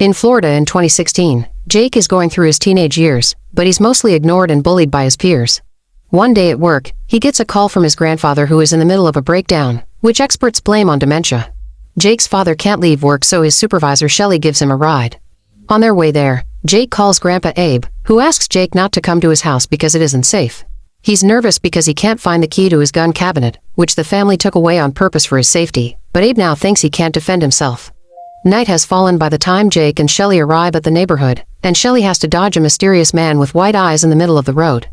In Florida in 2016, Jake is going through his teenage years, but he's mostly ignored and bullied by his peers. One day at work, he gets a call from his grandfather who is in the middle of a breakdown, which experts blame on dementia. Jake's father can't leave work, so his supervisor Shelly gives him a ride. On their way there, Jake calls Grandpa Abe, who asks Jake not to come to his house because it isn't safe. He's nervous because he can't find the key to his gun cabinet, which the family took away on purpose for his safety, but Abe now thinks he can't defend himself. Night has fallen by the time Jake and Shelly arrive at the neighborhood, and Shelly has to dodge a mysterious man with white eyes in the middle of the road.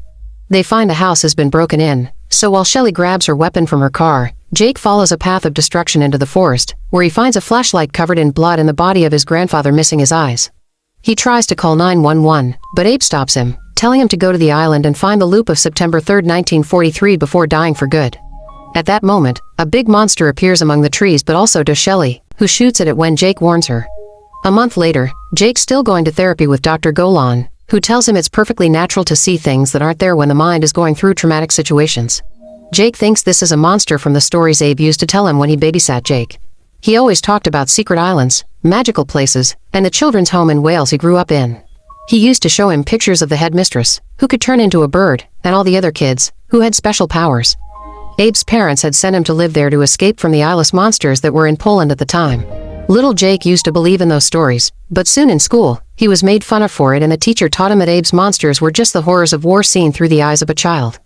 They find the house has been broken in, so while Shelly grabs her weapon from her car, Jake follows a path of destruction into the forest, where he finds a flashlight covered in blood and the body of his grandfather missing his eyes. He tries to call 911, but Abe stops him, telling him to go to the island and find the loop of September 3, 1943 before dying for good. At that moment, a big monster appears among the trees, but also does Shelly, who shoots at it when Jake warns her. A month later, Jake's still going to therapy with Dr. Golan, who tells him it's perfectly natural to see things that aren't there when the mind is going through traumatic situations. Jake thinks this is a monster from the stories Abe used to tell him when he babysat Jake. He always talked about secret islands, magical places, and the children's home in Wales he grew up in. He used to show him pictures of the headmistress, who could turn into a bird, and all the other kids, who had special powers. Abe's parents had sent him to live there to escape from the eyeless monsters that were in Poland at the time. Little Jake used to believe in those stories, but soon in school, he was made fun of for it, and the teacher taught him that Abe's monsters were just the horrors of war seen through the eyes of a child.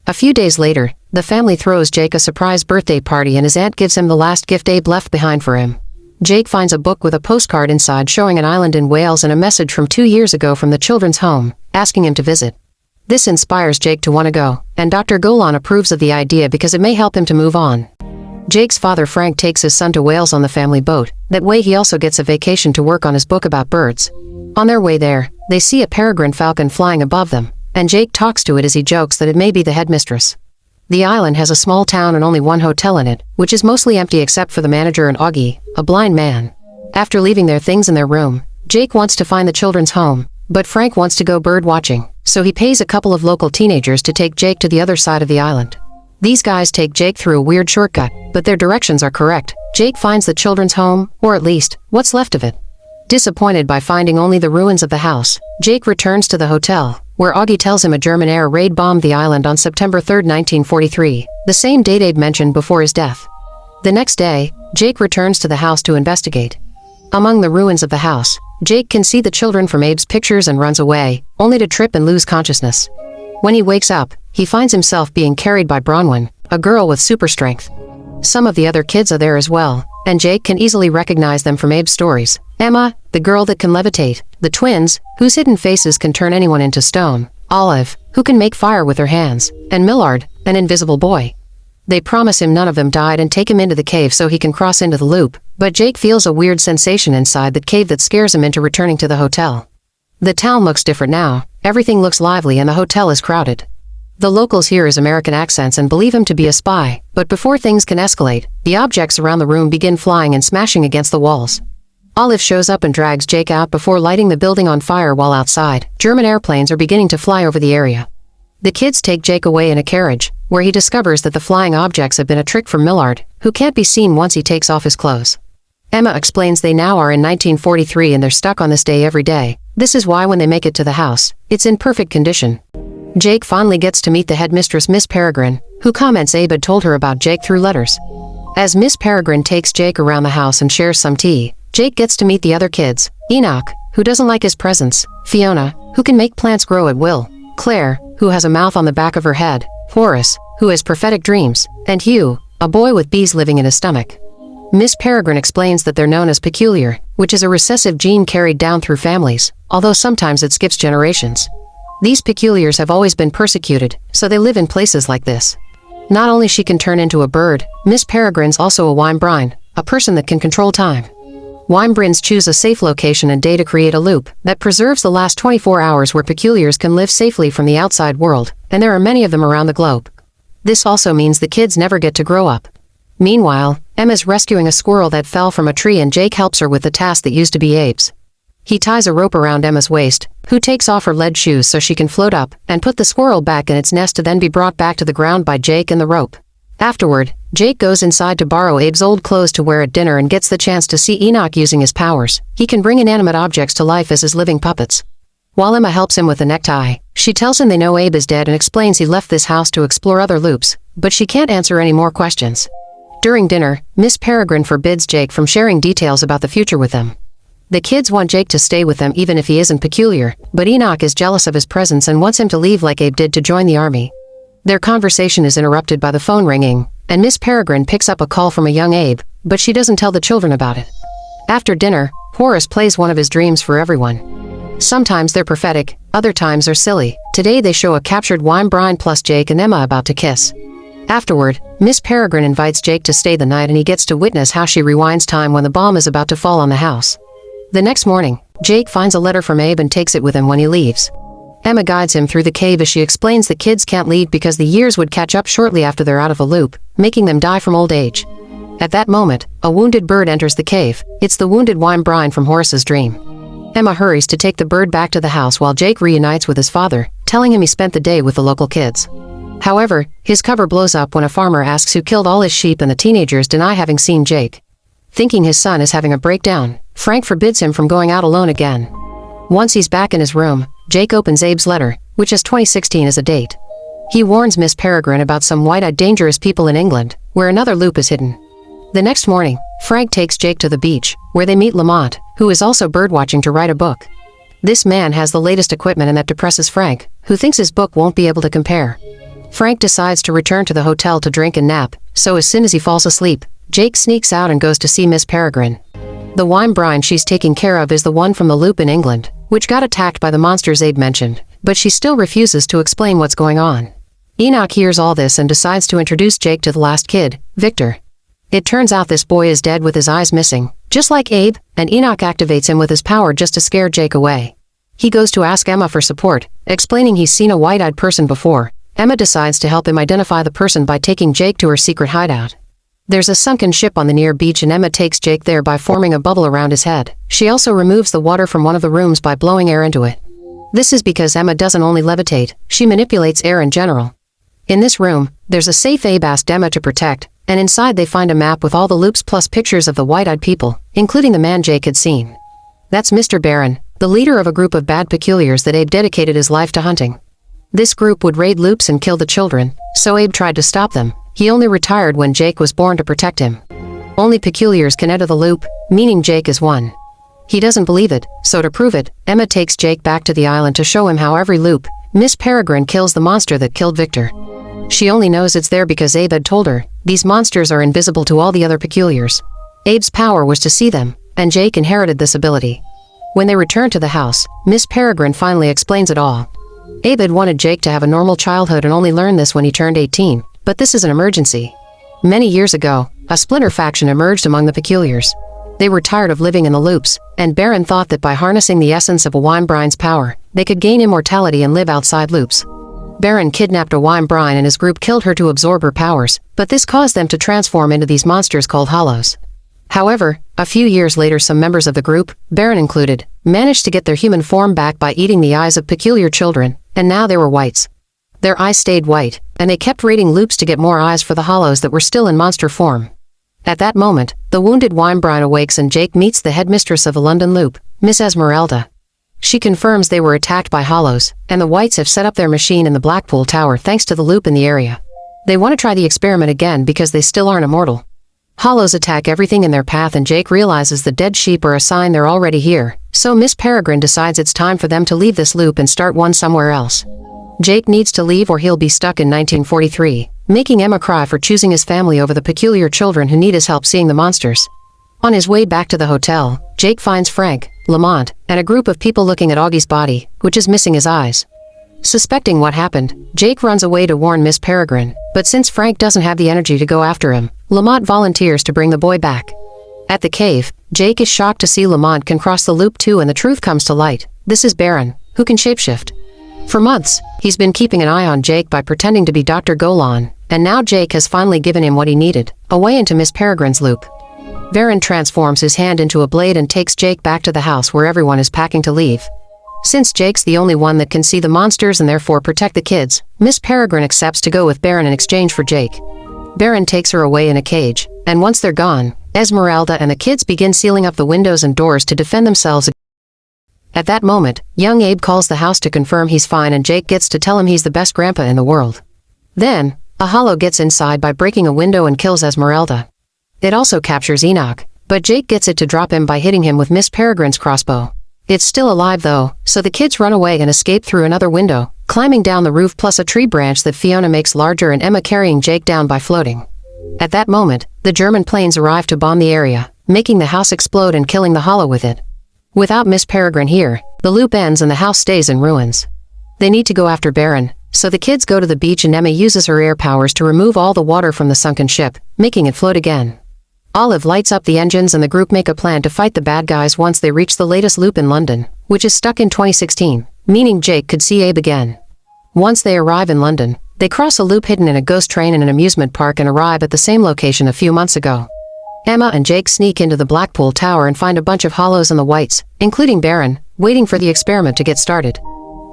A few days later, the family throws Jake a surprise birthday party, and his aunt gives him the last gift Abe left behind for him. Jake finds a book with a postcard inside showing an island in Wales and a message from 2 years ago from the children's home, asking him to visit. This inspires Jake to want to go, and Dr. Golan approves of the idea because it may help him to move on. Jake's father Frank takes his son to Wales on the family boat. That way he also gets a vacation to work on his book about birds. On their way there, they see a peregrine falcon flying above them, and Jake talks to it as he jokes that it may be the headmistress. The island has a small town and only one hotel in it, which is mostly empty except for the manager and Augie, a blind man. After leaving their things in their room, Jake wants to find the children's home, but Frank wants to go bird watching, so he pays a couple of local teenagers to take Jake to the other side of the island. These guys take Jake through a weird shortcut, but their directions are correct. Jake finds the children's home, or at least, what's left of it. Disappointed by finding only the ruins of the house, Jake returns to the hotel, where Augie tells him a German air raid bombed the island on September 3, 1943, the same date Abe mentioned before his death. The next day, Jake returns to the house to investigate. Among the ruins of the house, Jake can see the children from Abe's pictures and runs away, only to trip and lose consciousness. When he wakes up, he finds himself being carried by Bronwyn, a girl with super strength. Some of the other kids are there as well, and Jake can easily recognize them from Abe's stories. Emma, the girl that can levitate, the twins, whose hidden faces can turn anyone into stone, Olive, who can make fire with her hands, and Millard, an invisible boy. They promise him none of them died and take him into the cave so he can cross into the loop, but Jake feels a weird sensation inside that cave that scares him into returning to the hotel. The town looks different now, everything looks lively and the hotel is crowded. The locals hear his American accents and believe him to be a spy, but before things can escalate, the objects around the room begin flying and smashing against the walls. Olive shows up and drags Jake out before lighting the building on fire while outside. German airplanes are beginning to fly over the area. The kids take Jake away in a carriage, where he discovers that the flying objects have been a trick from Millard, who can't be seen once he takes off his clothes. Emma explains they now are in 1943 and they're stuck on this day every day. This is why when they make it to the house, it's in perfect condition. Jake finally gets to meet the headmistress Miss Peregrine, who comments Abe had told her about Jake through letters. As Miss Peregrine takes Jake around the house and shares some tea, Jake gets to meet the other kids, Enoch, who doesn't like his presence, Fiona, who can make plants grow at will, Claire, who has a mouth on the back of her head, Horace, who has prophetic dreams, and Hugh, a boy with bees living in his stomach. Miss Peregrine explains that they're known as peculiar, which is a recessive gene carried down through families, although sometimes it skips generations. These peculiars have always been persecuted, so they live in places like this. Not only she can turn into a bird, Miss Peregrine's also a Weinbrine, a person that can control time. Weinbrins choose a safe location and day to create a loop that preserves the last 24 hours where peculiars can live safely from the outside world, and there are many of them around the globe. This also means the kids never get to grow up. Meanwhile, Emma's rescuing a squirrel that fell from a tree and Jake helps her with the task that used to be Abe's. He ties a rope around Emma's waist, who takes off her lead shoes so she can float up, and put the squirrel back in its nest to then be brought back to the ground by Jake and the rope. Afterward, Jake goes inside to borrow Abe's old clothes to wear at dinner and gets the chance to see Enoch using his powers. He can bring inanimate objects to life as his living puppets. While Emma helps him with the necktie, she tells him they know Abe is dead and explains he left this house to explore other loops, but she can't answer any more questions. During dinner, Miss Peregrine forbids Jake from sharing details about the future with them. The kids want Jake to stay with them even if he isn't peculiar, but Enoch is jealous of his presence and wants him to leave like Abe did to join the army. Their conversation is interrupted by the phone ringing, and Miss Peregrine picks up a call from a young Abe, but she doesn't tell the children about it. After dinner, Horace plays one of his dreams for everyone. Sometimes they're prophetic, other times are silly. Today they show a captured Weinbrein plus Jake and Emma about to kiss. Afterward, Miss Peregrine invites Jake to stay the night and he gets to witness how she rewinds time when the bomb is about to fall on the house. The next morning, Jake finds a letter from Abe and takes it with him when he leaves. Emma guides him through the cave as she explains the kids can't leave because the years would catch up shortly after they're out of a loop, making them die from old age. At that moment, a wounded bird enters the cave. It's the wounded Weinbrein from Horace's dream. Emma hurries to take the bird back to the house while Jake reunites with his father, telling him he spent the day with the local kids. However, his cover blows up when a farmer asks who killed all his sheep and the teenagers deny having seen Jake. Thinking his son is having a breakdown, Frank forbids him from going out alone again. Once he's back in his room, Jake opens Abe's letter, which has 2016 as a date. He warns Miss Peregrine about some white-eyed dangerous people in England, where another loop is hidden. The next morning, Frank takes Jake to the beach, where they meet Lamont, who is also birdwatching to write a book. This man has the latest equipment and that depresses Frank, who thinks his book won't be able to compare. Frank decides to return to the hotel to drink and nap, so as soon as he falls asleep, Jake sneaks out and goes to see Miss Peregrine. The Weinbrein she's taking care of is the one from the loop in England, which got attacked by the monsters Abe mentioned, but she still refuses to explain what's going on. Enoch hears all this and decides to introduce Jake to the last kid, Victor. It turns out this boy is dead with his eyes missing, just like Abe, and Enoch activates him with his power just to scare Jake away. He goes to ask Emma for support, explaining he's seen a white-eyed person before. Emma decides to help him identify the person by taking Jake to her secret hideout. There's a sunken ship on the near beach and Emma takes Jake there by forming a bubble around his head. She also removes the water from one of the rooms by blowing air into it. This is because Emma doesn't only levitate, she manipulates air in general. In this room, there's a safe Abe asked Emma to protect, and inside they find a map with all the loops plus pictures of the white-eyed people, including the man Jake had seen. That's Mr. Barron, the leader of a group of bad peculiars that Abe dedicated his life to hunting. This group would raid loops and kill the children, so Abe tried to stop them. He only retired when Jake was born to protect him. Only peculiars can enter the loop, meaning Jake is one. He doesn't believe it, so to prove it, Emma takes Jake back to the island to show him how every loop, Miss Peregrine kills the monster that killed Victor. She only knows it's there because Abe had told her. These monsters are invisible to all the other peculiars. Abe's power was to see them, and Jake inherited this ability. When they return to the house, Miss Peregrine finally explains it all. Abe had wanted Jake to have a normal childhood and only learned this when he turned 18, but this is an emergency. Many years ago, a splinter faction emerged among the peculiars. They were tired of living in the loops, and Barron thought that by harnessing the essence of a Weinbrein's power, they could gain immortality and live outside loops. Barron kidnapped a Weinbrein and his group killed her to absorb her powers, but this caused them to transform into these monsters called Hollows. However, a few years later some members of the group, Barron included, managed to get their human form back by eating the eyes of peculiar children, and now they were whites. Their eyes stayed white, and they kept raiding loops to get more eyes for the Hollows that were still in monster form. At that moment, the wounded Weinbrein awakes and Jake meets the headmistress of the London Loop, Miss Esmeralda. She confirms they were attacked by Hollows, and the whites have set up their machine in the Blackpool Tower thanks to the loop in the area. They want to try the experiment again because they still aren't immortal. Hollows attack everything in their path and Jake realizes the dead sheep are a sign they're already here, so Miss Peregrine decides it's time for them to leave this loop and start one somewhere else. Jake needs to leave or he'll be stuck in 1943, making Emma cry for choosing his family over the peculiar children who need his help seeing the monsters. On his way back to the hotel, Jake finds Frank, Lamont, and a group of people looking at Augie's body, which is missing his eyes. Suspecting what happened, Jake runs away to warn Miss Peregrine, but since Frank doesn't have the energy to go after him, Lamont volunteers to bring the boy back. At the cave, Jake is shocked to see Lamont can cross the loop too and the truth comes to light. This is Barron, who can shapeshift. For months, he's been keeping an eye on Jake by pretending to be Dr. Golan, and now Jake has finally given him what he needed, a way into Miss Peregrine's loop. Barron transforms his hand into a blade and takes Jake back to the house where everyone is packing to leave. Since Jake's the only one that can see the monsters and therefore protect the kids, Miss Peregrine accepts to go with Barron in exchange for Jake. Baron takes her away in a cage, and once they're gone, Esmeralda and the kids begin sealing up the windows and doors to defend themselves. At that moment, young Abe calls the house to confirm he's fine, and Jake gets to tell him he's the best grandpa in the world. Then, a hollow gets inside by breaking a window and kills Esmeralda. It also captures Enoch, but Jake gets it to drop him by hitting him with Miss Peregrine's crossbow. It's still alive though, so the kids run away and escape through another window, climbing down the roof plus a tree branch that Fiona makes larger and Emma carrying Jake down by floating. At that moment, the German planes arrive to bomb the area, making the house explode and killing the hollow with it. Without Miss Peregrine here, the loop ends and the house stays in ruins. They need to go after Baron, so the kids go to the beach and Emma uses her air powers to remove all the water from the sunken ship, making it float again. Olive lights up the engines and the group make a plan to fight the bad guys once they reach the latest loop in London, which is stuck in 2016, meaning Jake could see Abe again. Once they arrive in London, they cross a loop hidden in a ghost train in an amusement park and arrive at the same location a few months ago. Emma and Jake sneak into the Blackpool Tower and find a bunch of hollows and the whites, including Baron, waiting for the experiment to get started.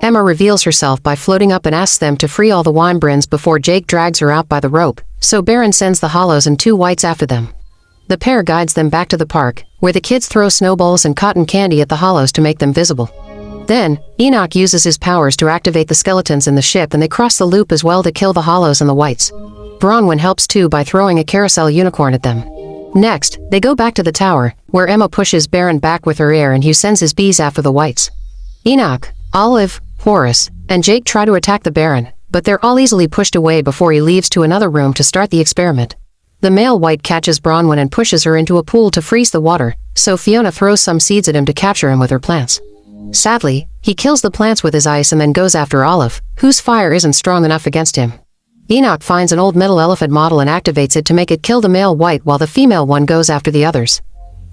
Emma reveals herself by floating up and asks them to free all the Winebrins before Jake drags her out by the rope, so Baron sends the hollows and 2 whites after them. The pair guides them back to the park, where the kids throw snowballs and cotton candy at the hollows to make them visible. Then, Enoch uses his powers to activate the skeletons in the ship and they cross the loop as well to kill the hollows and the whites. Bronwyn helps too by throwing a carousel unicorn at them. Next, they go back to the tower, where Emma pushes Baron back with her air and Hugh sends his bees after the whites. Enoch, Olive, Horace, and Jake try to attack the Baron, but they're all easily pushed away before he leaves to another room to start the experiment. The male white catches Bronwyn and pushes her into a pool to freeze the water, so Fiona throws some seeds at him to capture him with her plants. Sadly, he kills the plants with his ice and then goes after Olive, whose fire isn't strong enough against him. Enoch finds an old metal elephant model and activates it to make it kill the male white while the female one goes after the others.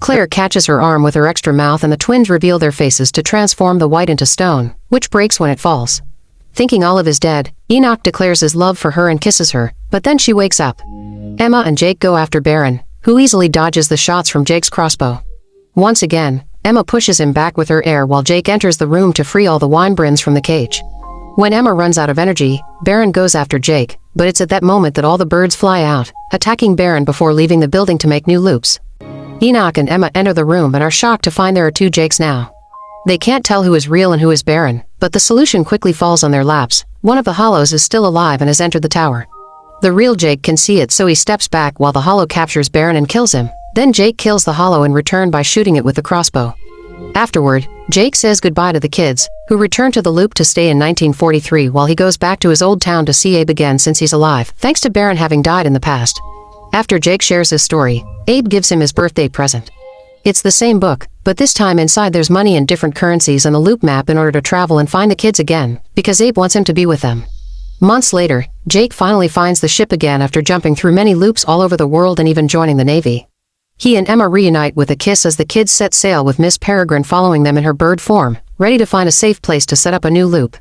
Claire catches her arm with her extra mouth and the twins reveal their faces to transform the white into stone, which breaks when it falls. Thinking Olive is dead, Enoch declares his love for her and kisses her, but then she wakes up. Emma and Jake go after Baron, who easily dodges the shots from Jake's crossbow. Once again, Emma pushes him back with her air while Jake enters the room to free all the Winebrins from the cage. When Emma runs out of energy, Baron goes after Jake, but it's at that moment that all the birds fly out, attacking Baron before leaving the building to make new loops. Enoch and Emma enter the room and are shocked to find there are 2 Jakes now. They can't tell who is real and who is Baron, but the solution quickly falls on their laps. One of the hollows is still alive and has entered the tower. The real Jake can see it, so he steps back while the hollow captures Baron and kills him. Then Jake kills the hollow in return by shooting it with the crossbow. Afterward, Jake says goodbye to the kids, who return to the loop to stay in 1943 while he goes back to his old town to see Abe again since he's alive, thanks to Baron having died in the past. After Jake shares his story, Abe gives him his birthday present. It's the same book, but this time inside there's money in different currencies and a loop map in order to travel and find the kids again, because Abe wants him to be with them. Months later, Jake finally finds the ship again after jumping through many loops all over the world and even joining the Navy. He and Emma reunite with a kiss as the kids set sail with Miss Peregrine following them in her bird form, ready to find a safe place to set up a new loop.